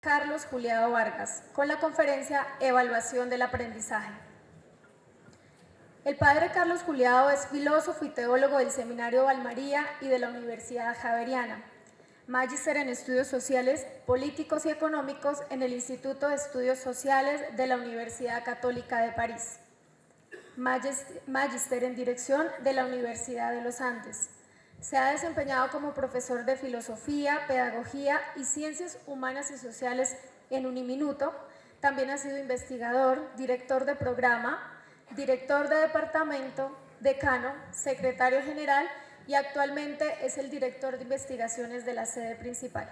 Carlos Juliado Vargas, con la conferencia Evaluación del aprendizaje. El padre Carlos Juliado es filósofo y teólogo del Seminario Valmaría y de la Universidad Javeriana, magíster en Estudios Sociales, Políticos y Económicos en el Instituto de Estudios Sociales de la Universidad Católica de París, magíster en Dirección de la Universidad de los Andes. Se ha desempeñado como profesor de Filosofía, Pedagogía y Ciencias Humanas y Sociales en Uniminuto. También ha sido investigador, director de programa, director de departamento, decano, secretario general y actualmente es el director de investigaciones de la sede principal.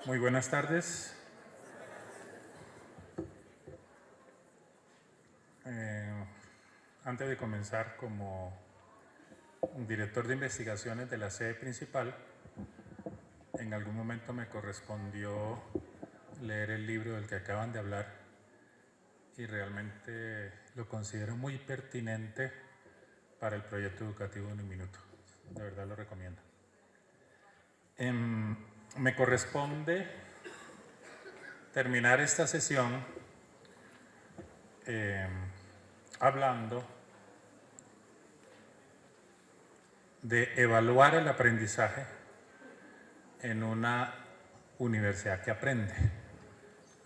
Muy buenas tardes. Antes de comenzar, como director de investigaciones de la sede principal, en algún momento me correspondió leer el libro del que acaban de hablar y realmente lo considero muy pertinente para el proyecto educativo de Uniminuto. De verdad lo recomiendo. Me corresponde terminar esta sesión hablando de evaluar el aprendizaje en una universidad que aprende,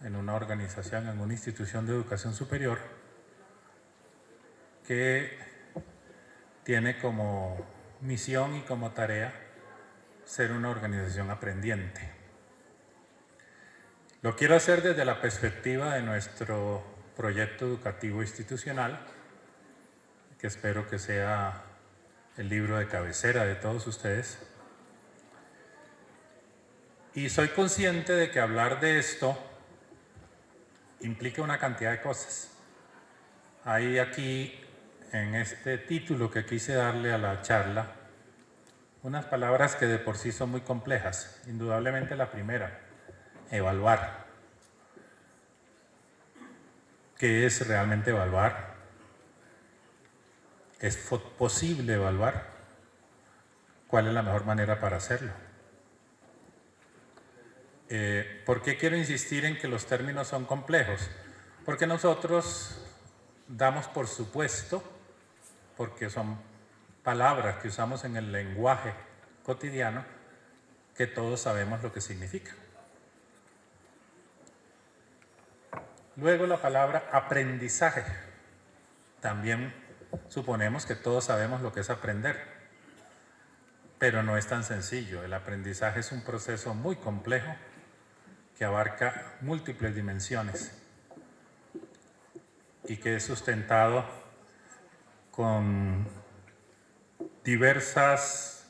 en una organización, en una institución de educación superior que tiene como misión y como tarea ser una organización aprendiente. Lo quiero hacer desde la perspectiva de nuestro proyecto educativo institucional, que espero que sea el libro de cabecera de todos ustedes. Y soy consciente de que hablar de esto implica una cantidad de cosas. Hay aquí, en este título que quise darle a la charla, unas palabras que de por sí son muy complejas. Indudablemente la primera, evaluar. ¿Qué es realmente evaluar? ¿Es posible evaluar? ¿Cuál es la mejor manera para hacerlo? ¿Por qué quiero insistir en que los términos son complejos? Porque nosotros damos por supuesto, porque son palabras que usamos en el lenguaje cotidiano, que todos sabemos lo que significa. Luego la palabra aprendizaje. También suponemos que todos sabemos lo que es aprender, pero no es tan sencillo. El aprendizaje es un proceso muy complejo que abarca múltiples dimensiones y que es sustentado con diversas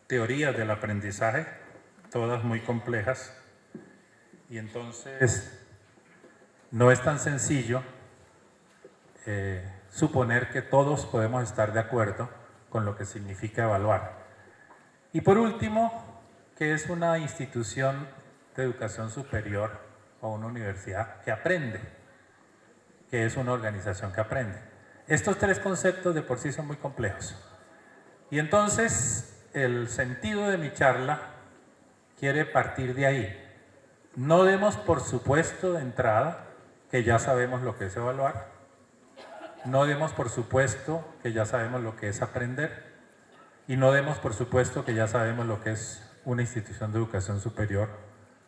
teorías del aprendizaje, todas muy complejas, y entonces no es tan sencillo suponer que todos podemos estar de acuerdo con lo que significa evaluar. Y por último, ¿qué es una institución de educación superior o una universidad que aprende? ¿Qué es una organización que aprende? Estos tres conceptos de por sí son muy complejos. Y entonces el sentido de mi charla quiere partir de ahí. No demos por supuesto de entrada que ya sabemos lo que es evaluar. No demos por supuesto que ya sabemos lo que es aprender. Y no demos por supuesto que ya sabemos lo que es una institución de educación superior,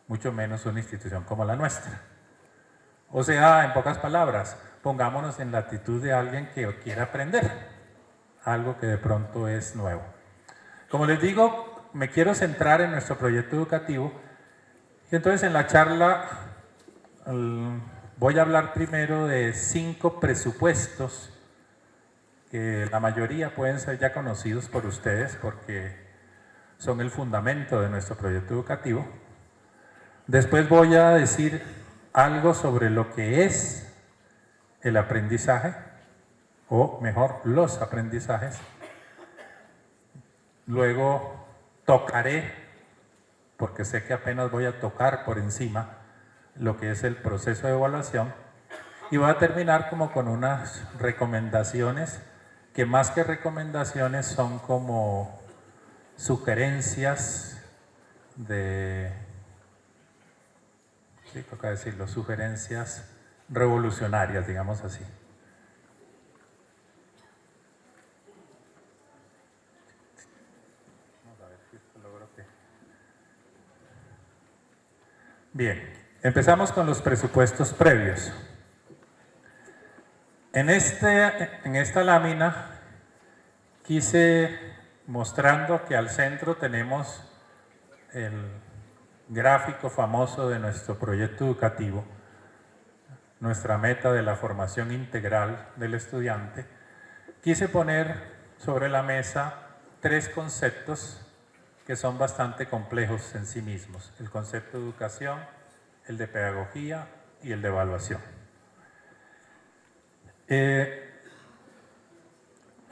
mucho menos una institución como la nuestra. O sea, en pocas palabras, pongámonos en la actitud de alguien que quiere aprender algo que de pronto es nuevo. Como les digo, me quiero centrar en nuestro proyecto educativo y entonces en la charla voy a hablar primero de 5 presupuestos que la mayoría pueden ser ya conocidos por ustedes porque son el fundamento de nuestro proyecto educativo. Después voy a decir algo sobre lo que es el aprendizaje, o mejor, los aprendizajes. Luego tocaré porque sé que apenas voy a tocar por encima lo que es el proceso de evaluación, y voy a terminar como con unas recomendaciones que más que recomendaciones son como sugerencias sí, toca decirlo, sugerencias revolucionarias, digamos así. Vamos a ver si esto logro que... Bien, empezamos con los presupuestos previos. En esta lámina quise mostrando que al centro tenemos el gráfico famoso de nuestro proyecto educativo, nuestra meta de la formación integral del estudiante. Quise poner sobre la mesa 3 conceptos que son bastante complejos en sí mismos: el concepto de educación, el de pedagogía y el de evaluación. En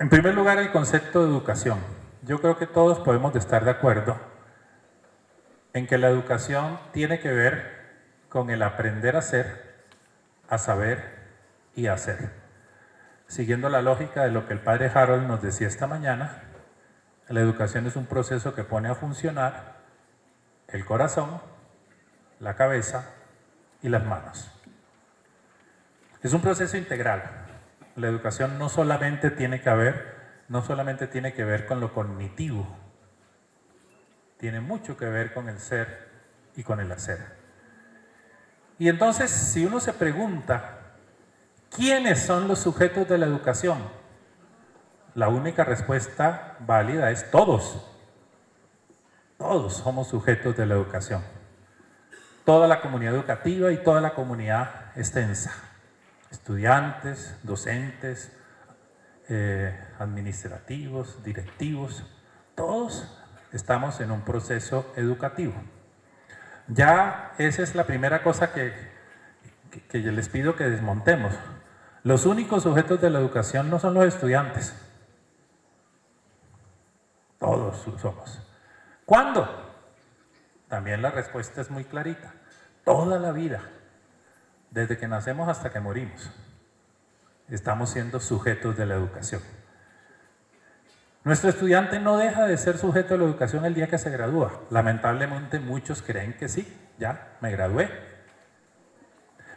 primer lugar, el concepto de educación. Yo creo que todos podemos estar de acuerdo en que la educación tiene que ver con el aprender a ser, a saber y a hacer. Siguiendo la lógica de lo que el padre Harold nos decía esta mañana, la educación es un proceso que pone a funcionar el corazón, la cabeza y las manos. Es un proceso integral. La educación no solamente tiene que ver con lo cognitivo, tiene mucho que ver con el ser y con el hacer. Y entonces, si uno se pregunta, ¿quiénes son los sujetos de la educación? La única respuesta válida es todos. Todos somos sujetos de la educación. Toda la comunidad educativa y toda la comunidad extensa. Estudiantes, docentes, administrativos, directivos, todos estamos en un proceso educativo. Ya esa es la primera cosa que yo les pido que desmontemos. Los únicos sujetos de la educación no son los estudiantes. Todos somos. ¿Cuándo? También la respuesta es muy clarita. Toda la vida. Desde que nacemos hasta que morimos, estamos siendo sujetos de la educación. Nuestro estudiante no deja de ser sujeto de la educación el día que se gradúa. Lamentablemente muchos creen que sí, ya me gradué.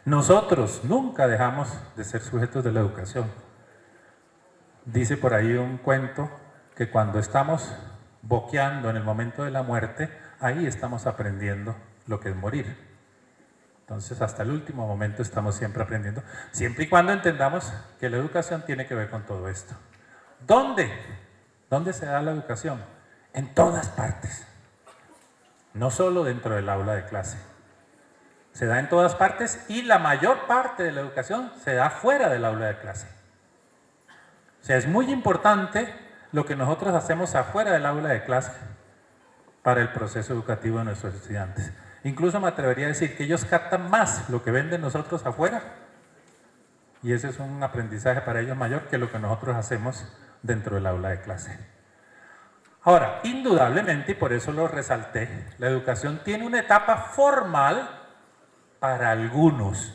Nosotros nunca dejamos de ser sujetos de la educación. Dice por ahí un cuento que cuando estamos boqueando en el momento de la muerte, ahí estamos aprendiendo lo que es morir. Entonces, hasta el último momento estamos siempre aprendiendo, siempre y cuando entendamos que la educación tiene que ver con todo esto. ¿Dónde? ¿Dónde se da la educación? En todas partes. No solo dentro del aula de clase. Se da en todas partes y la mayor parte de la educación se da fuera del aula de clase. O sea, es muy importante lo que nosotros hacemos afuera del aula de clase para el proceso educativo de nuestros estudiantes. Incluso me atrevería a decir que ellos captan más lo que ven de nosotros afuera, y ese es un aprendizaje para ellos mayor que lo que nosotros hacemos dentro del aula de clase. Ahora, indudablemente, y por eso lo resalté, la educación tiene una etapa formal para algunos,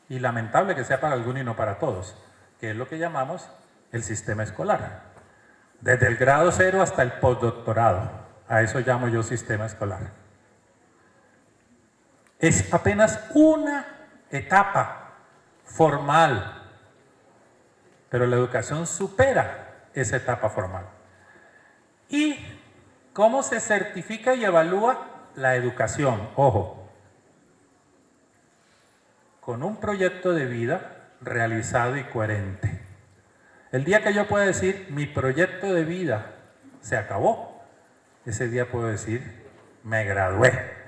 y lamentable que sea para algunos y no para todos, que es lo que llamamos el sistema escolar. Desde el grado 0 hasta el postdoctorado, a eso llamo yo sistema escolar. Es apenas una etapa formal, pero la educación supera esa etapa formal. ¿Y cómo se certifica y evalúa la educación? Ojo, con un proyecto de vida realizado y coherente. El día que yo pueda decir, mi proyecto de vida se acabó, ese día puedo decir, me gradué.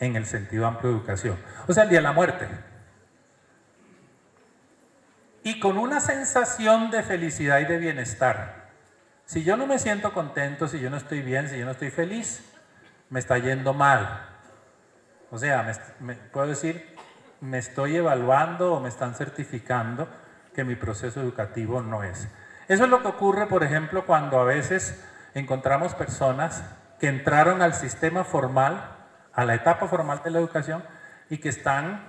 En el sentido amplio de educación. O sea, el día de la muerte. Y con una sensación de felicidad y de bienestar. Si yo no me siento contento, si yo no estoy bien, si yo no estoy feliz, me está yendo mal. O sea, puedo decir, me estoy evaluando o me están certificando que mi proceso educativo no es. Eso es lo que ocurre, por ejemplo, cuando a veces encontramos personas que entraron al sistema formal, a la etapa formal de la educación y que están,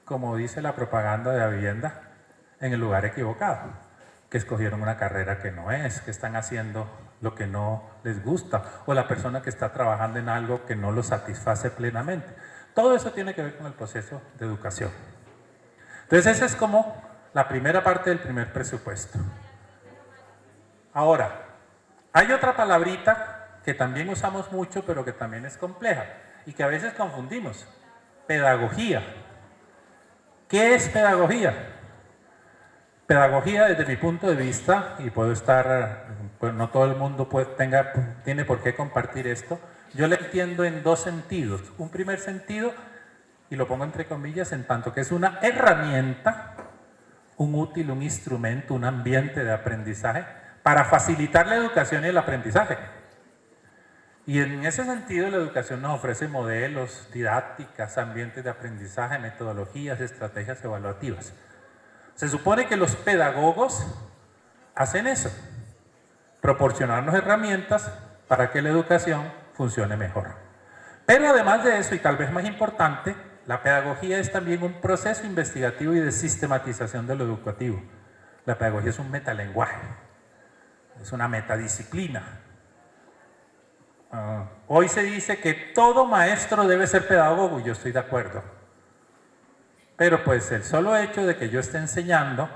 como dice la propaganda de la vivienda, en el lugar equivocado, que escogieron una carrera que no es, que están haciendo lo que no les gusta, o la persona que está trabajando en algo que no lo satisface plenamente. Todo eso tiene que ver con el proceso de educación. Entonces esa es como la primera parte del primer presupuesto. Ahora, hay otra palabrita que también usamos mucho, pero que también es compleja y que a veces confundimos. Pedagogía. ¿Qué es pedagogía? Pedagogía, desde mi punto de vista, y puedo estar, pues no todo el mundo tiene por qué compartir esto, yo le entiendo en dos sentidos. Un primer sentido, y lo pongo entre comillas, en tanto que es una herramienta, un útil, un instrumento, un ambiente de aprendizaje para facilitar la educación y el aprendizaje. Y en ese sentido la educación nos ofrece modelos, didácticas, ambientes de aprendizaje, metodologías, estrategias evaluativas. Se supone que los pedagogos hacen eso, proporcionarnos herramientas para que la educación funcione mejor. Pero además de eso, y tal vez más importante, la pedagogía es también un proceso investigativo y de sistematización de lo educativo. La pedagogía es un metalenguaje, es una metadisciplina. Hoy se dice que todo maestro debe ser pedagogo, y yo estoy de acuerdo. Pero pues el solo hecho de que yo esté enseñando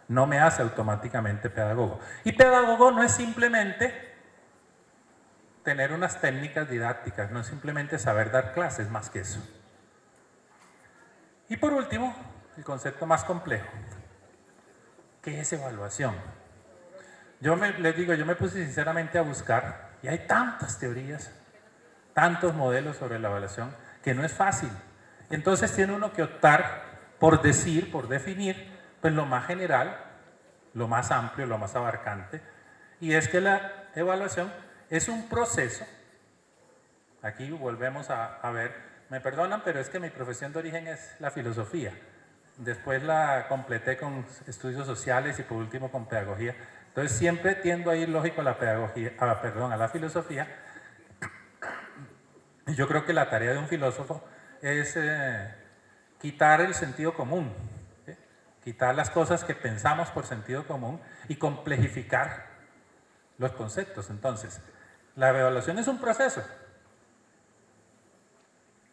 no me hace automáticamente pedagogo. Y pedagogo no es simplemente tener unas técnicas didácticas, no es simplemente saber dar clases, más que eso. Y por último, el concepto más complejo, ¿qué es evaluación? Les digo, yo me puse sinceramente a buscar, y hay tantas teorías, tantos modelos sobre la evaluación, que no es fácil. Entonces tiene uno que optar por decir, por definir, pues lo más general, lo más amplio, lo más abarcante, y es que la evaluación es un proceso. Aquí volvemos a ver, me perdonan, pero es que mi profesión de origen es la filosofía. Después la completé con estudios sociales y por último con pedagogía. Entonces siempre tiendo a ir lógico a la pedagogía, a la filosofía. Y yo creo que la tarea de un filósofo es quitar el sentido común, ¿sí? Quitar las cosas que pensamos por sentido común y complejificar los conceptos. Entonces, la evaluación es un proceso.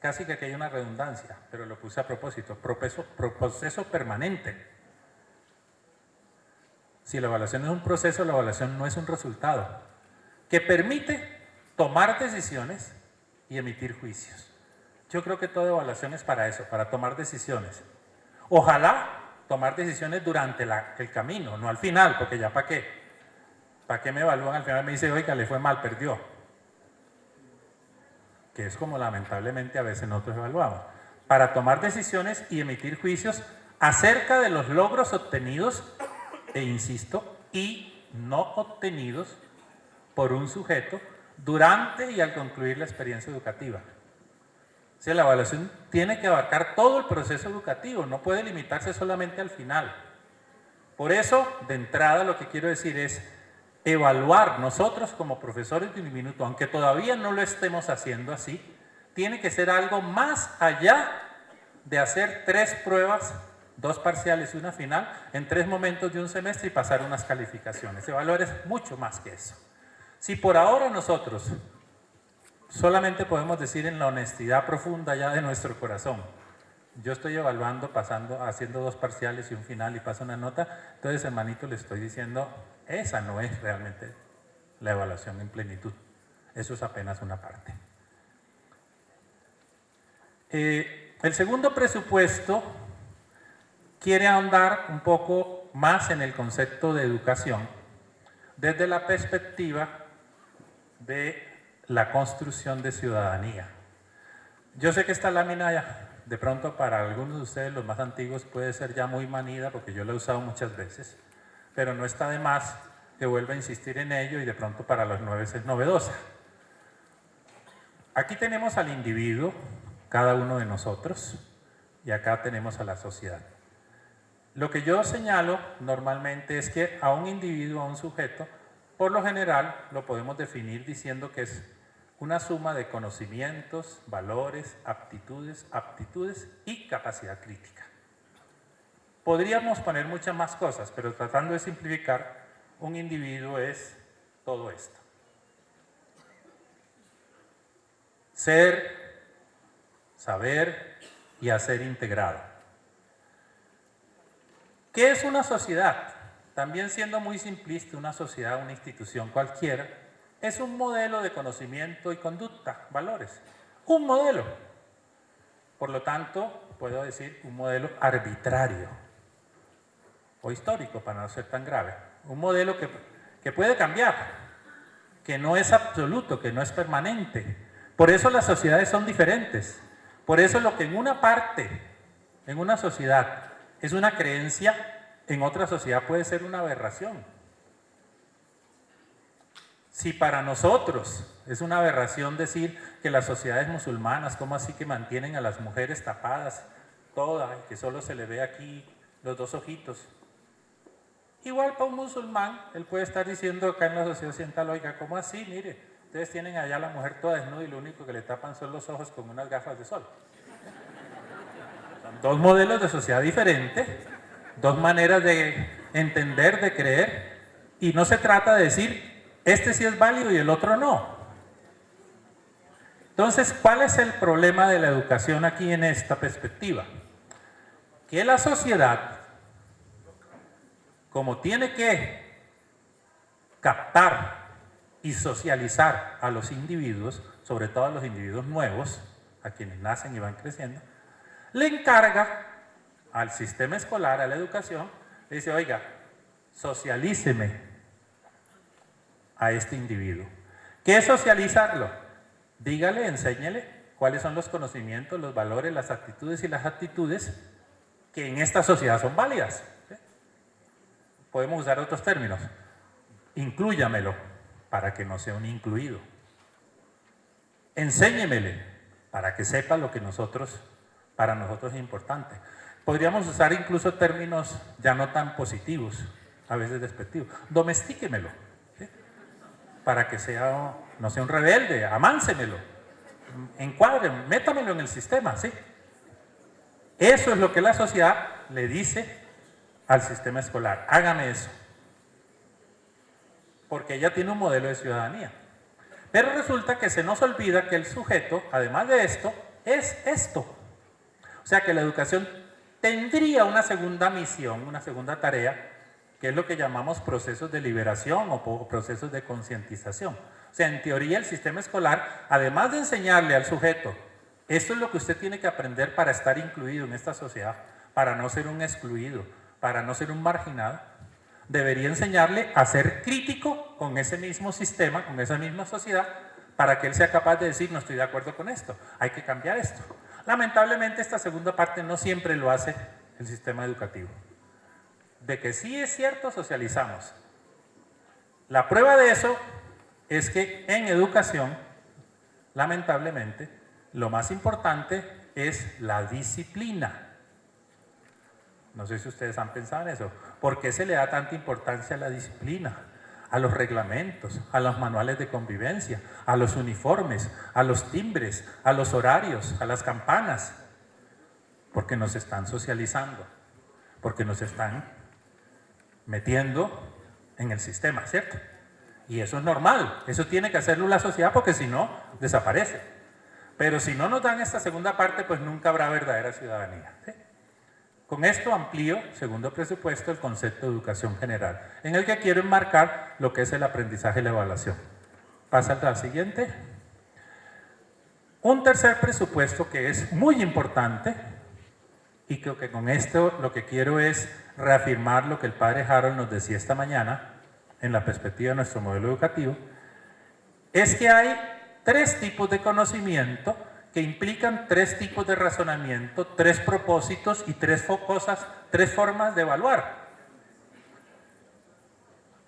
Casi que aquí hay una redundancia, pero lo puse a propósito, proceso permanente. Si la evaluación es un proceso, la evaluación no es un resultado, que permite tomar decisiones y emitir juicios. Yo creo que toda evaluación es para eso, para tomar decisiones. Ojalá tomar decisiones durante el camino, no al final, porque ya ¿para qué? ¿Para qué me evalúan al final? Me dice, oiga, le fue mal, perdió. Que es como lamentablemente a veces nosotros evaluamos. Para tomar decisiones y emitir juicios acerca de los logros obtenidos, e insisto, y no obtenidos por un sujeto durante y al concluir la experiencia educativa. O sea, la evaluación tiene que abarcar todo el proceso educativo, no puede limitarse solamente al final. Por eso, de entrada, lo que quiero decir es evaluar nosotros como profesores de Uniminuto, aunque todavía no lo estemos haciendo así, tiene que ser algo más allá de hacer 3 pruebas, 2 parciales y una final, en 3 momentos de un semestre y pasar unas calificaciones. Evaluar es mucho más que eso. Si por ahora nosotros solamente podemos decir en la honestidad profunda ya de nuestro corazón, yo estoy evaluando, haciendo 2 parciales y un final y paso una nota, entonces hermanito le estoy diciendo, esa no es realmente la evaluación en plenitud. Eso es apenas una parte. El segundo presupuesto quiere ahondar un poco más en el concepto de educación desde la perspectiva de la construcción de ciudadanía. Yo sé que esta lámina ya, de pronto para algunos de ustedes, los más antiguos, puede ser ya muy manida porque yo la he usado muchas veces, pero no está de más que vuelva a insistir en ello y de pronto para los nuevos es novedosa. Aquí tenemos al individuo, cada uno de nosotros, y acá tenemos a la sociedad. Lo que yo señalo normalmente es que a un individuo, a un sujeto, por lo general lo podemos definir diciendo que es una suma de conocimientos, valores, aptitudes y capacidad crítica. Podríamos poner muchas más cosas, pero tratando de simplificar, un individuo es todo esto. Ser, saber y hacer integrado. ¿Qué es una sociedad? También siendo muy simplista, una sociedad, una institución cualquiera, es un modelo de conocimiento y conducta, valores. Un modelo. Por lo tanto, puedo decir un modelo arbitrario o histórico, para no ser tan grave. Un modelo que puede cambiar, que no es absoluto, que no es permanente. Por eso las sociedades son diferentes. Por eso lo que en una parte, en una sociedad, es una creencia, en otra sociedad puede ser una aberración. Si para nosotros es una aberración decir que las sociedades musulmanas, ¿cómo así que mantienen a las mujeres tapadas todas, que solo se le ve aquí los dos ojitos? Igual para un musulmán, él puede estar diciendo acá en la sociedad occidental, oiga, ¿cómo así? Mire, ustedes tienen allá a la mujer toda desnuda y lo único que le tapan son los ojos con unas gafas de sol. Son dos modelos de sociedad diferentes, dos maneras de entender, de creer, y no se trata de decir, este sí es válido y el otro no. Entonces, ¿cuál es el problema de la educación aquí en esta perspectiva? Que la sociedad, como tiene que captar y socializar a los individuos, sobre todo a los individuos nuevos, a quienes nacen y van creciendo, le encarga al sistema escolar, a la educación, le dice, oiga, socialíceme a este individuo. ¿Qué es socializarlo? Dígale, enséñele cuáles son los conocimientos, los valores, las actitudes y las actitudes que en esta sociedad son válidas. ¿Sí? Podemos usar otros términos. Inclúyamelo para que no sea un incluido. Enséñemele para que sepa lo que para nosotros es importante. Podríamos usar incluso términos ya no tan positivos, a veces despectivos. Domestíquemelo, ¿sí? Para que no sea un rebelde, amáncemelo, encuádremelo, métamelo en el sistema, ¿sí? Eso es lo que la sociedad le dice al sistema escolar, hágame eso. Porque ella tiene un modelo de ciudadanía. Pero resulta que se nos olvida que el sujeto, además de esto, es esto. O sea que la educación tendría una segunda misión, una segunda tarea, que es lo que llamamos procesos de liberación o procesos de concientización. O sea, en teoría el sistema escolar, además de enseñarle al sujeto, esto es lo que usted tiene que aprender para estar incluido en esta sociedad, para no ser un excluido, para no ser un marginado, debería enseñarle a ser crítico con ese mismo sistema, con esa misma sociedad, para que él sea capaz de decir, no estoy de acuerdo con esto, hay que cambiar esto. Lamentablemente esta segunda parte no siempre lo hace el sistema educativo. De que sí es cierto, socializamos. La prueba de eso es que en educación, lamentablemente, lo más importante es la disciplina. No sé si ustedes han pensado en eso. ¿Por qué se le da tanta importancia a la disciplina? A los reglamentos, a los manuales de convivencia, a los uniformes, a los timbres, a los horarios, a las campanas. Porque nos están socializando, porque nos están metiendo en el sistema, ¿cierto? Y eso es normal, eso tiene que hacerlo la sociedad porque si no, desaparece. Pero si no nos dan esta segunda parte, pues nunca habrá verdadera ciudadanía, ¿sí? Con esto amplío, segundo presupuesto, el concepto de educación general, en el que quiero enmarcar lo que es el aprendizaje y la evaluación. Pasa al siguiente. Un tercer presupuesto que es muy importante y creo que con esto lo que quiero es reafirmar lo que el padre Harold nos decía esta mañana en la perspectiva de nuestro modelo educativo, es que hay tres tipos de conocimiento que implican tres tipos de razonamiento, tres propósitos y tres formas de evaluar.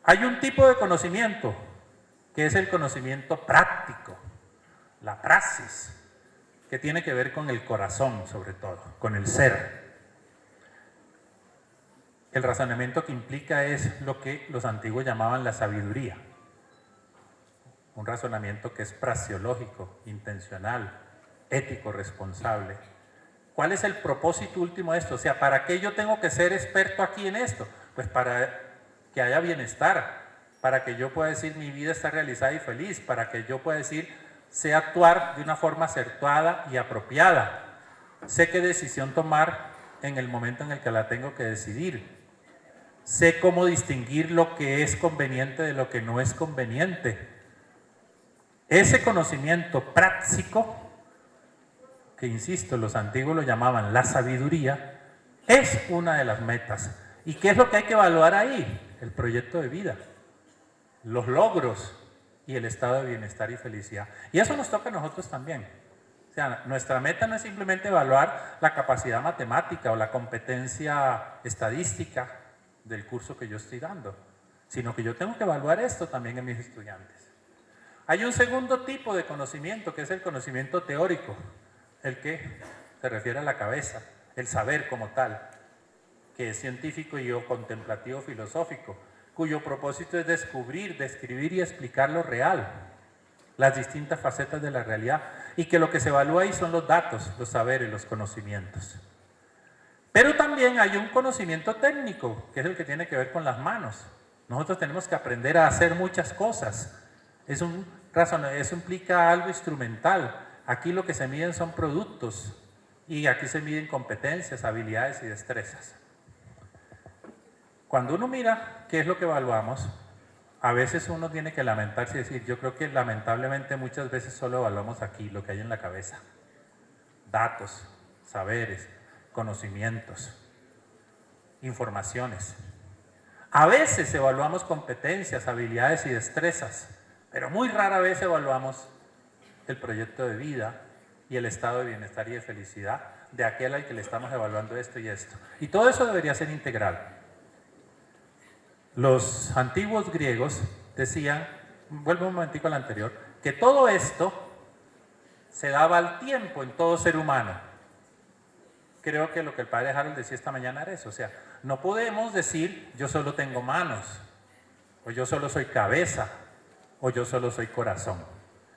Hay un tipo de conocimiento que es el conocimiento práctico, la praxis, que tiene que ver con el corazón sobre todo, con el ser. El razonamiento que implica es lo que los antiguos llamaban la sabiduría. un razonamiento que es praxeológico, intencional, ético, responsable. ¿Cuál es el propósito último de esto? O sea, ¿para qué yo tengo que ser experto aquí en esto? Pues para que haya bienestar, para que yo pueda decir mi vida está realizada y feliz, para que yo pueda decir sé actuar de una forma acertada y apropiada, sé qué decisión tomar en el momento en el que la tengo que decidir, sé cómo distinguir lo que es conveniente de lo que no es conveniente. Ese conocimiento práctico, que insisto, los antiguos lo llamaban la sabiduría, es una de las metas. ¿Y qué es lo que hay que evaluar ahí? El proyecto de vida, los logros y el estado de bienestar y felicidad. Y eso nos toca a nosotros también. O sea, nuestra meta no es simplemente evaluar la capacidad matemática o la competencia estadística del curso que yo estoy dando, sino que yo tengo que evaluar esto también en mis estudiantes. Hay un segundo tipo de conocimiento, que es el conocimiento teórico, el que se refiere a la cabeza, el saber como tal, que es científico y o contemplativo filosófico, cuyo propósito es descubrir, describir y explicar lo real, las distintas facetas de la realidad, y que lo que se evalúa ahí son los datos, los saberes, los conocimientos. Pero también hay un conocimiento técnico, que es el que tiene que ver con las manos. Nosotros tenemos que aprender a hacer muchas cosas. Eso implica algo instrumental. Aquí lo que se miden son productos y aquí se miden competencias, habilidades y destrezas. Cuando uno mira qué es lo que evaluamos, a veces uno tiene que lamentarse y decir, yo creo que lamentablemente muchas veces solo evaluamos aquí lo que hay en la cabeza. Datos, saberes, conocimientos, informaciones. A veces evaluamos competencias, habilidades y destrezas, pero muy rara vez evaluamos el proyecto de vida y el estado de bienestar y de felicidad de aquel al que le estamos evaluando esto y esto. Y todo eso debería ser integral. Los antiguos griegos decían, vuelvo un momentico al anterior, que todo esto se daba al tiempo en todo ser humano. Creo que lo que el padre Harold decía esta mañana era eso, o sea, no podemos decir yo solo tengo manos, o yo solo soy cabeza, o yo solo soy corazón.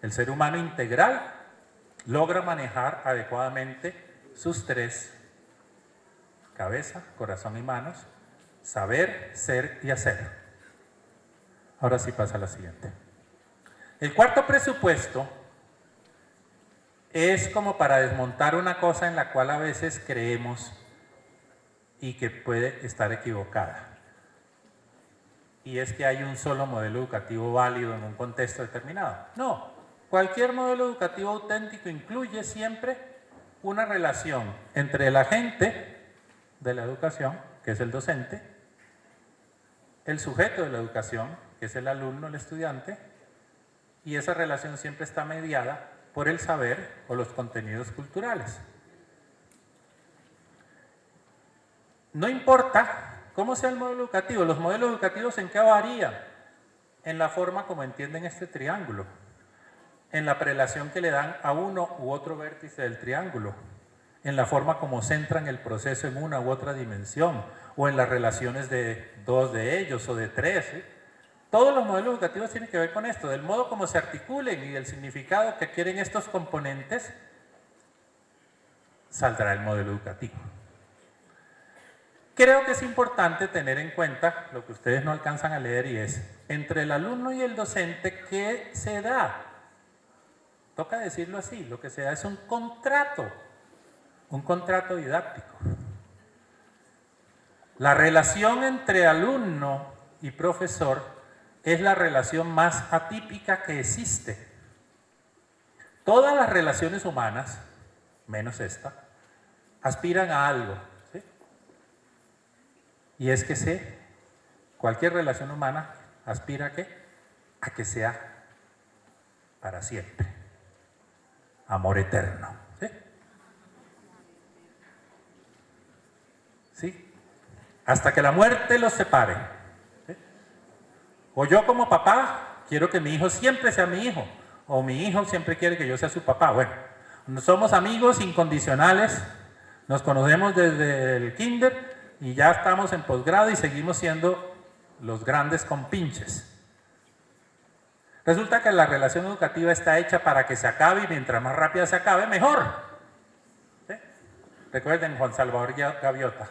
El ser humano integral logra manejar adecuadamente sus tres, cabeza, corazón y manos, saber, ser y hacer. Ahora sí pasa a la siguiente. El cuarto presupuesto es como para desmontar una cosa en la cual a veces creemos y que puede estar equivocada. Y es que hay un solo modelo educativo válido en un contexto determinado. No, cualquier modelo educativo auténtico incluye siempre una relación entre el agente de la educación, que es el docente, el sujeto de la educación, que es el alumno, el estudiante, y esa relación siempre está mediada por el saber o los contenidos culturales. No importa cómo sea el modelo educativo, los modelos educativos ¿en qué varían? En la forma como entienden este triángulo, en la prelación que le dan a uno u otro vértice del triángulo, en la forma como centran el proceso en una u otra dimensión, o en las relaciones de dos de ellos o de tres. Todos los modelos educativos tienen que ver con esto, del modo como se articulen y del significado que adquieren estos componentes, saldrá el modelo educativo. Creo que es importante tener en cuenta lo que ustedes no alcanzan a leer y es, entre el alumno y el docente, ¿qué se da? Toca decirlo así, lo que se da es un contrato didáctico. La relación entre alumno y profesor es la relación más atípica que existe. Todas las relaciones humanas, menos esta, aspiran a algo, ¿sí? Y es que cualquier relación humana aspira ¿a qué? A que sea para siempre. Amor eterno, ¿sí? ¿Sí? Hasta que la muerte los separe. ¿Sí? O yo como papá quiero que mi hijo siempre sea mi hijo, o mi hijo siempre quiere que yo sea su papá. Bueno, somos amigos incondicionales, nos conocemos desde el kinder y ya estamos en posgrado y seguimos siendo los grandes compinches. Resulta que la relación educativa está hecha para que se acabe y mientras más rápida se acabe, mejor. ¿Sí? Recuerden Juan Salvador Gaviota.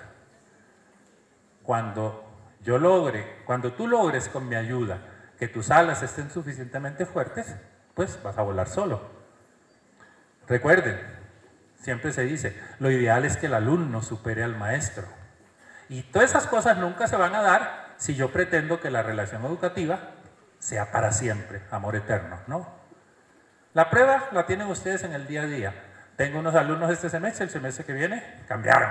Cuando tú logres con mi ayuda que tus alas estén suficientemente fuertes, pues vas a volar solo. Recuerden, siempre se dice, lo ideal es que el alumno supere al maestro. Y todas esas cosas nunca se van a dar si yo pretendo que la relación educativa sea para siempre, amor eterno, ¿no? La prueba la tienen ustedes en el día a día. Tengo unos alumnos este semestre, el semestre que viene cambiaron.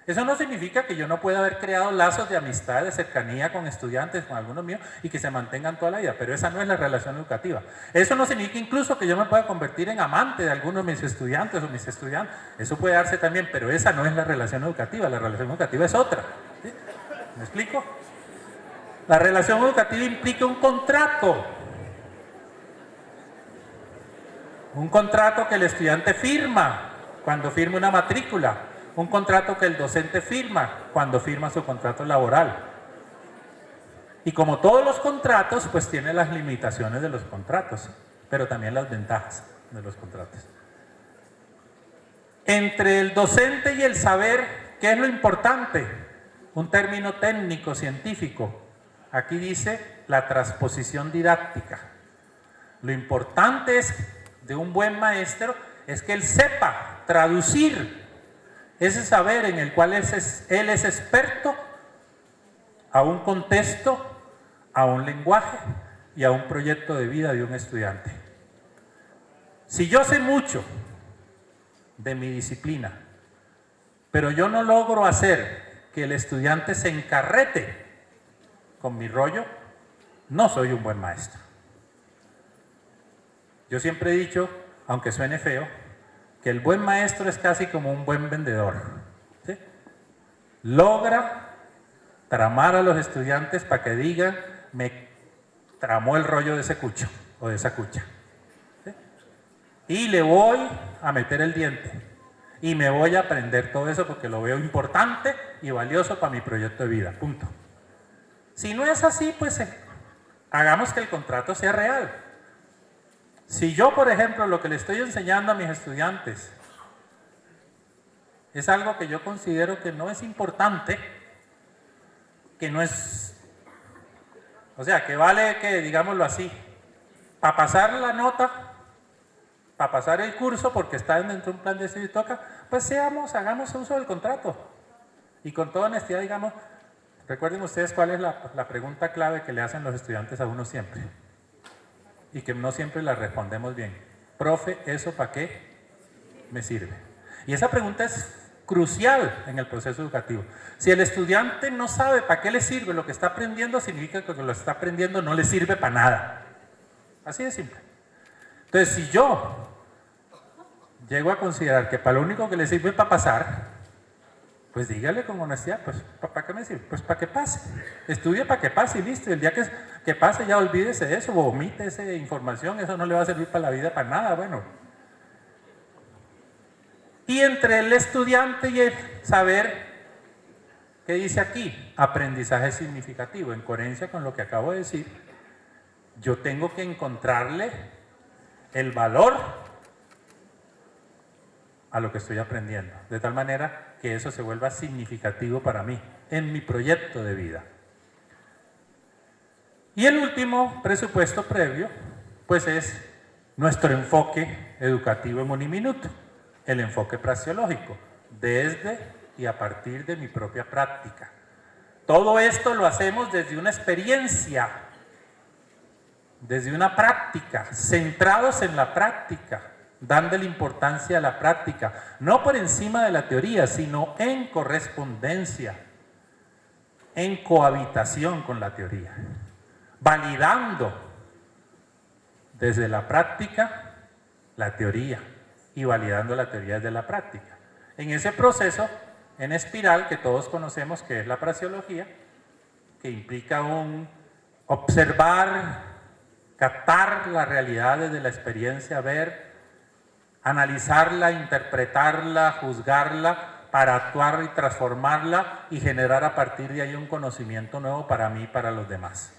Eso no significa que yo no pueda haber creado lazos de amistad, de cercanía con estudiantes, con algunos míos, y que se mantengan toda la vida, pero esa no es la relación educativa. Eso no significa incluso que yo me pueda convertir en amante de algunos de mis estudiantes o mis estudiantes. Eso puede darse también, pero esa no es la relación educativa. La relación educativa es otra. ¿Sí? ¿Me explico? La relación educativa implica un contrato. Un contrato que el estudiante firma cuando firma una matrícula. Un contrato que el docente firma cuando firma su contrato laboral. Y como todos los contratos, pues tiene las limitaciones de los contratos, pero también las ventajas de los contratos. Entre el docente y el saber, ¿qué es lo importante? Un término técnico, científico. Aquí dice la transposición didáctica. Lo importante de un buen maestro es que él sepa traducir ese saber en el cual él es experto a un contexto, a un lenguaje y a un proyecto de vida de un estudiante. Si yo sé mucho de mi disciplina, pero yo no logro hacer que el estudiante se encarrete con mi rollo, no soy un buen maestro. Yo siempre he dicho, aunque suene feo, que el buen maestro es casi como un buen vendedor. ¿Sí? Logra tramar a los estudiantes para que digan, me tramó el rollo de ese cucho o de esa cucha. ¿Sí? Y le voy a meter el diente. Y me voy a aprender todo eso porque lo veo importante y valioso para mi proyecto de vida. Punto. Si no es así, pues hagamos que el contrato sea real. Si yo, por ejemplo, lo que le estoy enseñando a mis estudiantes es algo que yo considero que no es importante, que no es, o sea, que vale que, digámoslo así, para pasar la nota, para pasar el curso, porque está dentro de un plan de estudio y toca, pues hagamos uso del contrato. Y con toda honestidad, digamos, recuerden ustedes cuál es la pregunta clave que le hacen los estudiantes a uno siempre. Y que no siempre la respondemos bien. Profe, ¿eso para qué me sirve? Y esa pregunta es crucial en el proceso educativo. Si el estudiante no sabe para qué le sirve lo que está aprendiendo, significa que lo que está aprendiendo no le sirve para nada. Así de simple. Entonces, si yo llego a considerar que para lo único que le sirve es para pasar, pues dígale con honestidad, pues ¿para qué me sirve? Pues para que pase. Estudie para que pase y listo. El día que pase ya olvídese de eso, vomite esa información, eso no le va a servir para la vida, para nada, bueno. Y entre el estudiante y el saber, ¿qué dice aquí? Aprendizaje significativo, en coherencia con lo que acabo de decir. Yo tengo que encontrarle el valor a lo que estoy aprendiendo, de tal manera que eso se vuelva significativo para mí, en mi proyecto de vida. Y el último presupuesto previo, pues es nuestro enfoque educativo en Uniminuto, el enfoque praxeológico, desde y a partir de mi propia práctica. Todo esto lo hacemos desde una experiencia, desde una práctica, centrados en la práctica, dándole importancia a la práctica, no por encima de la teoría, sino en correspondencia, en cohabitación con la teoría, validando desde la práctica la teoría y validando la teoría desde la práctica. En ese proceso, en espiral que todos conocemos que es la praxeología, que implica un observar, captar la realidad desde la experiencia, ver, analizarla, interpretarla, juzgarla, para actuar y transformarla y generar a partir de ahí un conocimiento nuevo para mí y para los demás.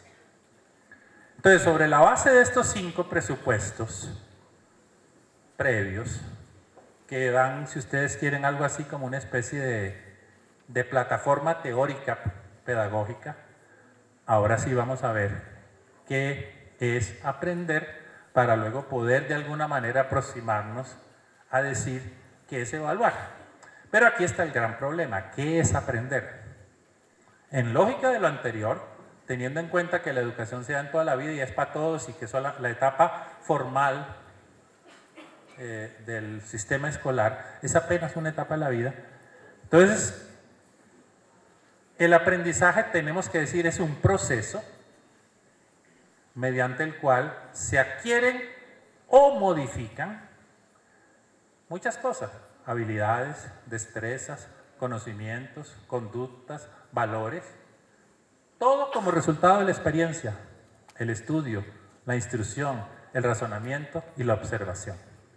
Entonces, sobre la base de estos 5 presupuestos previos, que dan, si ustedes quieren, algo así como una especie de plataforma teórica pedagógica, ahora sí vamos a ver qué es aprender para luego poder de alguna manera aproximarnos a decir qué es evaluar. Pero aquí está el gran problema, ¿qué es aprender? En lógica de lo anterior, teniendo en cuenta que la educación se da en toda la vida y es para todos y que es la etapa formal del sistema escolar es apenas una etapa de la vida. Entonces, el aprendizaje, tenemos que decir, es un proceso mediante el cual se adquieren o modifican muchas cosas, habilidades, destrezas, conocimientos, conductas, valores, todo como resultado de la experiencia, el estudio, la instrucción, el razonamiento y la observación.